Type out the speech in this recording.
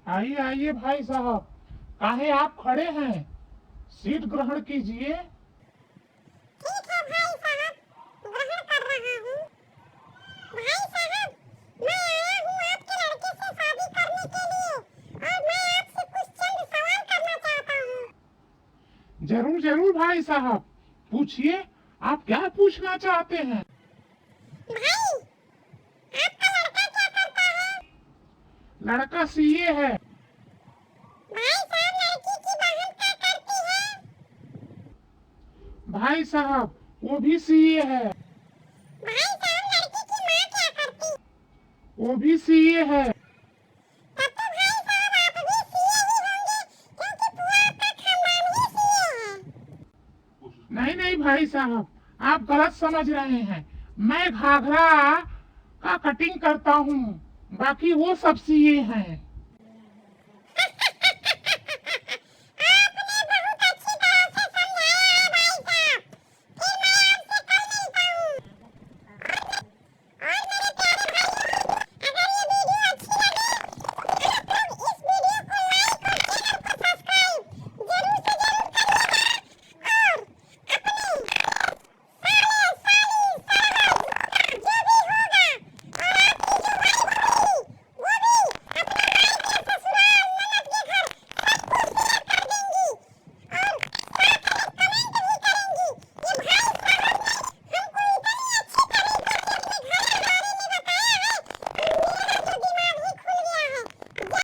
आइए आइए भाई साहब, काहे आप खड़े हैं? सीट ग्रहण कीजिए। ठीक है भाई साहब, ग्रहण कर रहा हूँ। भाई साहब, मैं आया हूँ आपके लड़के से शादी करने के लिए और मैं आपसे कुछ चंद सवाल करना चाहता हूँ। जरूर जरूर भाई साहब, पूछिए, आप क्या पूछना चाहते हैं? भाई, आपका लड़का क्या करता है? लड़का सीए है। भाई साहब, लड़की की बहन क्या करती है? भाई साहब, वो भी सीए है। भाई साहब, लड़की की माँ क्या करती? वो भी सीए है। तब तो भाई साहब आप भी सीए ही होंगे, क्योंकि पूरा आपका खानदान ही सीए है। नहीं नहीं भाई साहब, आप गलत समझ रहे हैं। मैं घाघरा का कटिंग करता हूँ, बाकी वो सब सीए हैं।